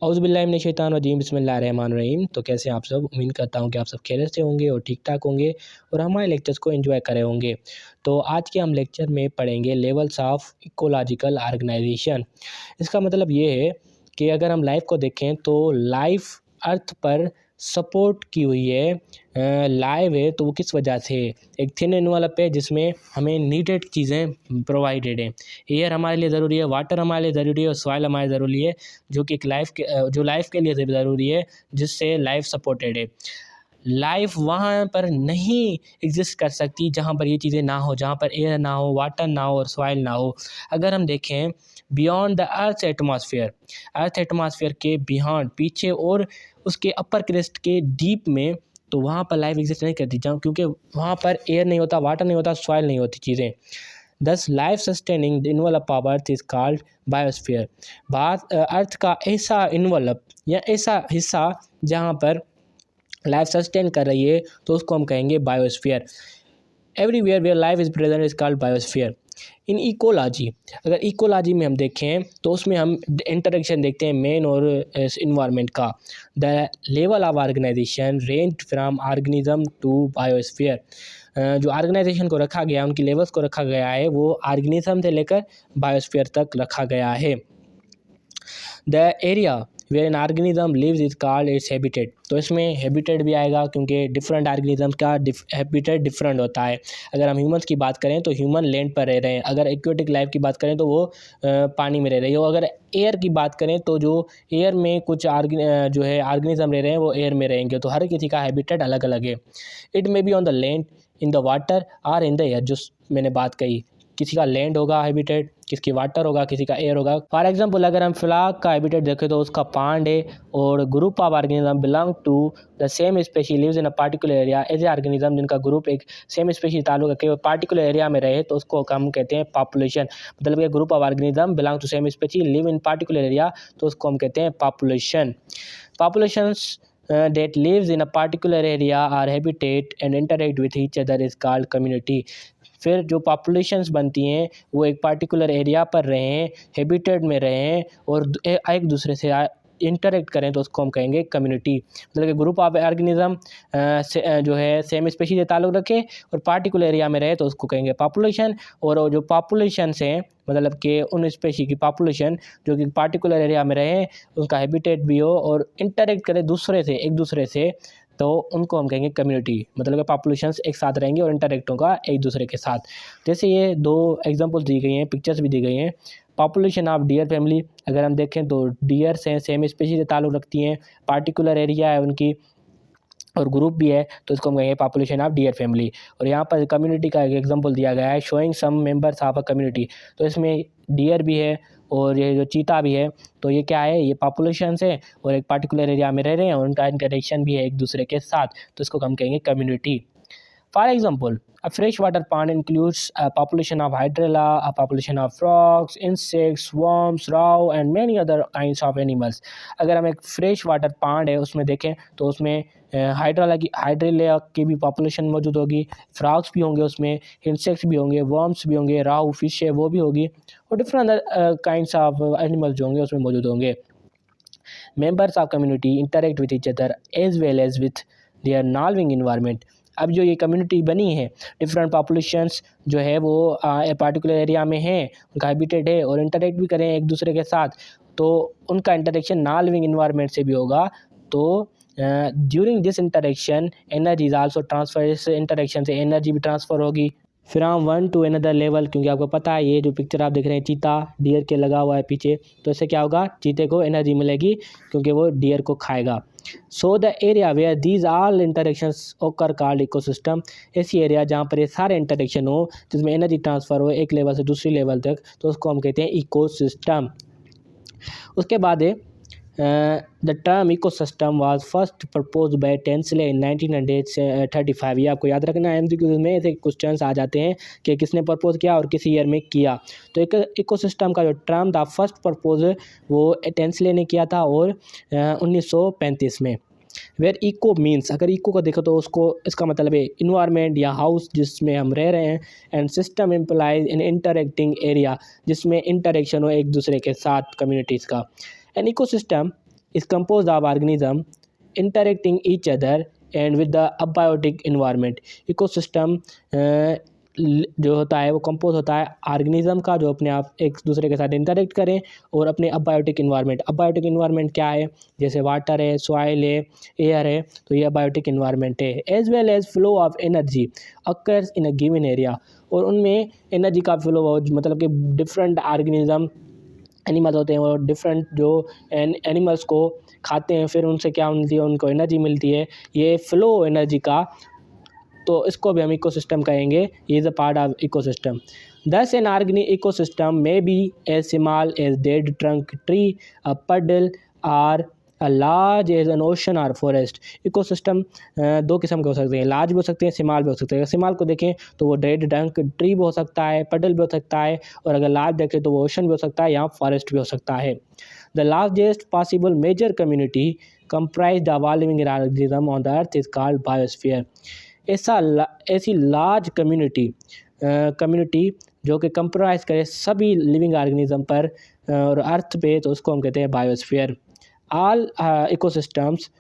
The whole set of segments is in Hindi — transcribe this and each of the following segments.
औज़ुबिल्लाहि बिस्मिल्लाहिर्रहमानिर्रहीम। तो कैसे हैं आप सब? उम्मीद करता हूँ कि आप सब खैरियत से होंगे और ठीक-ठाक होंगे और हमारे लेक्चर्स को एंजॉय कर रहे होंगे। तो आज के हम लेक्चर में पढ़ेंगे लेवल्स ऑफ इकोलॉजिकल ऑर्गेनाइजेशन। इसका मतलब ये है कि अगर हम लाइफ़ को देखें तो लाइफ़ अर्थ पर सपोर्ट की हुई है, लाइव है तो वो किस वजह से है? एक थिन एनवलप है जिसमें हमें नीडेड चीज़ें प्रोवाइडेड हैं। एयर हमारे लिए ज़रूरी है, वाटर हमारे लिए ज़रूरी है और सॉइल हमारे ज़रूरी है, जो कि एक जो लाइफ़ के लिए ज़रूरी है, जिससे लाइफ़ सपोर्टेड है। लाइफ़ वहाँ पर नहीं एग्ज़िस्ट कर सकती जहाँ पर ये चीज़ें ना हो, जहाँ पर एयर ना हो, वाटर ना हो और सॉइल ना हो। अगर हम देखें बियॉन्ड द अर्थ एटमॉस्फेयर के बियॉन्ड पीछे और उसके अपर क्रेस्ट के डीप में, तो वहाँ पर लाइफ़ एग्ज़िस्ट नहीं करती, जहाँ क्योंकि वहाँ पर एयर नहीं होता, वाटर नहीं होता, सॉइल नहीं होती चीज़ें। This life sustaining envelope of earth is called biosphere. Earth का ऐसा इन्वॉल्प या ऐसा हिस्सा जहाँ पर लाइफ सस्टेन कर रही है तो उसको हम कहेंगे biosphere. Everywhere where life is present is called biosphere. In ecology, अगर इकोलॉजी में हम देखें तो उसमें हम इंटरेक्शन देखते हैं मेन और इन्वायरमेंट का। The level of organisation range from organism to biosphere. जो ऑर्गेनाइजेशन को रखा गया, उनकी लेवल्स को रखा गया है, वो ऑर्गेनिज्म से लेकर बायोस्फीयर तक रखा गया है। The area where an organism lives is called its habitat. तो इसमें हैबिटेट भी आएगा क्योंकि डिफरेंट ऑर्गेनिज्म का हैबिटेट डिफरेंट होता है। अगर हम ह्यूमंस की बात करें तो ह्यूमन लैंड पर रह रहे हैं, अगर एक्वेटिक लाइफ की बात करें तो वो पानी में रह रही है, और अगर एयर की बात करें तो जो एयर में कुछ जो है ऑर्गेनिज्म रह रहे हैं वो एयर में रहेंगे। तो हर किसी का हैबिटेट अलग अलग है। It may be on the land, in the water और इन द एयर। जो मैंने बात कही, किसी का लैंड होगा हैबिटेट, किसकी वाटर होगा, किसी का एयर होगा। फॉर एग्जांपल अगर हम फ्लाग का हैबिटेट देखें तो उसका पांड है, और group of organism belong to the same species lives in a particular area. ऐसे ऑर्गेनिज्म जिनका ग्रुप एक सेम स्पीशीज ताल्लुक रखे हुए पार्टिकुलर एरिया में रहे तो उसको हम कहते हैं पॉपुलेशन। मतलब कि group of organism belong to same species live in particular area, तो उसको हम कहते हैं population. Populations that lives in a particular area or habitat and interact with each other is called community। फिर जो पॉपुलेशंस बनती हैं वो एक पार्टिकुलर एरिया पर रहें, हैबिटेट में रहें और एक दूसरे से इंटरेक्ट करें तो उसको हम कहेंगे कम्युनिटी। मतलब कि ग्रुप ऑफ ऑर्गेनिज्म जो है सेम स्पीशीज से ताल्लुक़ रखे और पार्टिकुलर एरिया में रहे तो उसको कहेंगे पॉपुलेशन। और जो पॉपुलेशंस हैं मतलब कि उन स्पीशीज की पॉपुलेशन जो कि पार्टिकुलर एरिया में रहे, उनका हैबिटेट भी हो और इंटरेक्ट करें एक दूसरे से, तो उनको हम कहेंगे कम्युनिटी। मतलब कि पॉपुलेशंस एक साथ रहेंगे और इंटरेक्ट होगा एक दूसरे के साथ। जैसे ये दो एग्जांपल्स दी गई हैं, पिक्चर्स भी दी गई हैं। पॉपुलेशन ऑफ डियर फैमिली, अगर हम देखें तो डियर्स हैं, सेम स्पीशीज से ताल्लुक़ रखती हैं, पार्टिकुलर एरिया है उनकी और ग्रुप भी है, तो इसको हम कहेंगे पॉपुलेशन ऑफ डियर फैमिली। और यहाँ पर कम्युनिटी का एक एग्जांपल दिया गया है, showing some members of a community. तो इसमें डियर भी है और ये जो चीता भी है, तो ये क्या है, ये पॉपुलेशन है और एक पार्टिकुलर एरिया में रह रहे हैं और उनका इंटरेक्शन भी है एक दूसरे के साथ, तो इसको हम कहेंगे community. For example, a freshwater pond includes a population of hydrilla, a population of frogs, insects, worms, roe, and many other kinds of animals। अगर हम एक फ्रेश वाटर पांड है उसमें देखें तो उसमें हाइड्रिला की भी पॉपुलेशन मौजूद होगी, फ्रॉग्स भी होंगे उसमें, इंसेक्ट्स भी होंगे, वर्म्स भी होंगे, राहू फिश है वो भी होगी, और different other kinds of animals जो होंगे उसमें मौजूद होंगे। Members of community interact with each other as well as with their surrounding environment। अब जो ये कम्युनिटी बनी है, डिफरेंट पॉपुलेशंस जो है वो पार्टिकुलर एरिया में हैं, उनका हैबिटेट है और इंटरेक्ट भी करें एक दूसरे के साथ, तो उनका इंटरेक्शन नॉन लिविंग इन्वायरमेंट से भी होगा। तो during this interaction energy is also transfer. इस इंटरेक्शन से एनर्जी भी ट्रांसफ़र होगी from one two another level. क्योंकि आपको पता है ये जो पिक्चर आप देख रहे हैं चीता डियर के लगा हुआ है पीछे, तो इससे क्या होगा, चीते को एनर्जी मिलेगी क्योंकि वो डियर को खाएगा। So the area where these all interactions occur called ecosystem. ऐसी एरिया जहाँ पर ये सारे इंटरेक्शन हो जिसमें एनर्जी ट्रांसफ़र हो एक लेवल से दूसरी लेवल तक, तो उसको हम कहते हैं इकोसिस्टम। उसके बाद है the term ecosystem was first proposed by Tansley in 1935। ये आपको याद रखना है, एमसीक्यूज में ऐसे क्वेश्चन आ जाते हैं कि किसने प्रपोज किया और किस ईयर में किया। तो एक इकोसिस्टम का जो टर्म था फर्स्ट प्रपोज वो टेंसले ने किया था और 1935 में। वेयर इको मीन्स, अगर इको को देखो तो उसको इसका मतलब है इन्वायरमेंट या हाउस जिसमें हम रह रहे हैं, and system implies in interacting area जिसमें इंटरेक्शन हो एक दूसरे के साथ कम्युनिटीज़ का। An ecosystem is composed of organism interacting each other and with the abiotic environment. Ecosystem जो होता है वो कंपोज होता है ऑर्गेनिज्म का जो अपने आप एक दूसरे के साथ इंटरेक्ट करें और अपने अबायोटिक इन्वायरमेंट। अबायोटिक इन्वायरमेंट क्या है? जैसे वाटर है, सॉइल है, एयर है, तो ये अबायोटिक इन्वायरमेंट है। As well as flow of energy occurs in a given area, और उनमें एनर्जी का फ्लो मतलब कि डिफरेंट ऑर्गेनिज्म एनिमल्स होते हैं वो डिफरेंट जो एनिमल्स को खाते हैं, फिर उनसे क्या मिलती है? उनको एनर्जी मिलती है, ये फ्लो एनर्जी का, तो इसको भी हम इकोसिस्टम कहेंगे। ये is a part of ecosystem. Thus an organic ecosystem may be as small as dead trunk tree, a puddle or a large as an ocean or forest. Ecosystem दो किस्म के हो सकते हैं, लार्ज भी हो सकते हैं, स्मॉल भी हो सकते हैं। स्मॉल को देखें तो वो डेड ट्रंक ट्री भी हो सकता है, पडल भी हो सकता है, और अगर लार्ज देखें तो वो ओशन भी हो सकता है या फॉरेस्ट भी हो सकता है। The largest possible major community comprised of all living organisms on the earth is called biosphere। ऐसी लार्ज कम्युनिटी जो कि कंप्राइज करे सभी लिविंग ऑर्गेनिज्म पर और अर्थ पे, तो उसको हम कहते हैं biosphere. All ecosystems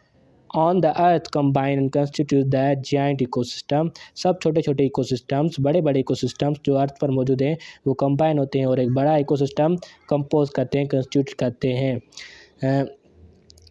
on the earth combine and constitute the giant ecosystem. सब छोटे छोटे इकोसिस्टम्स, बड़े बड़े इकोसिस्टम्स जो अर्थ पर मौजूद हैं वो कंबाइन होते हैं और एक बड़ा इकोसिस्टम कंपोज करते हैं, कंस्टिट्यूट करते हैं।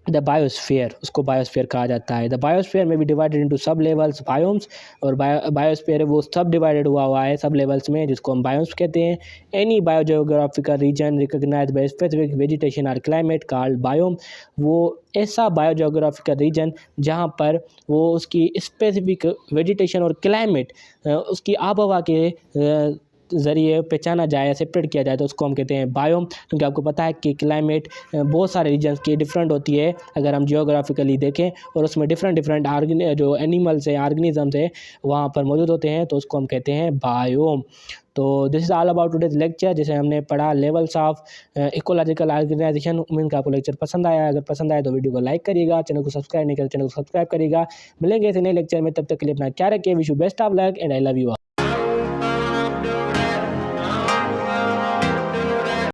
द बायोस्फीयर, उसको बायोस्फीयर कहा जाता है। द बायोस्फीयर में भी डिवाइडेड इनटू सब लेवल्स बायोम्स, और बायोस्फीयर वो सब डिवाइडेड हुआ है सब लेवल्स में, जिसको हम बायोम्स कहते हैं। Any biogeographical region recognized by specific vegetation और क्लाइमेट कॉल्ड बायोम। वो ऐसा बायोजियोग्राफिकल रीजन जहाँ पर वो उसकी स्पेसिफिक वेजिटेशन और क्लाइमेट, उसकी आबहवा के ज़रिए पहचाना जाए या सेपरेट किया जाए, तो उसको हम कहते हैं बायोम। क्योंकि आपको पता है कि क्लाइमेट बहुत सारे रीजन्स की डिफरेंट होती है अगर हम जियोग्राफिकली देखें, और उसमें डिफरेंट जो एनिमल्स है, ऑर्गेनिजम्स है, वहाँ पर मौजूद होते हैं, तो उसको हम कहते हैं बायोम। तो this is all about today's lecture, जिसे हमने पढ़ा लेवल्स ऑफ इकोलॉजिकल ऑर्गेनाइजेशन। उम्मीद का आपको लेक्चर पसंद आया। अगर पसंद आया तो वीडियो को लाइक करिएगा, चैनल को सब्सक्राइब नहीं करें चैनल को सब्सक्राइब करिएगा। मिलेंगे इस नए लेक्चर में, तब तक के लिए अपना ख्याल रखिए। Wish you best of luck and I love you.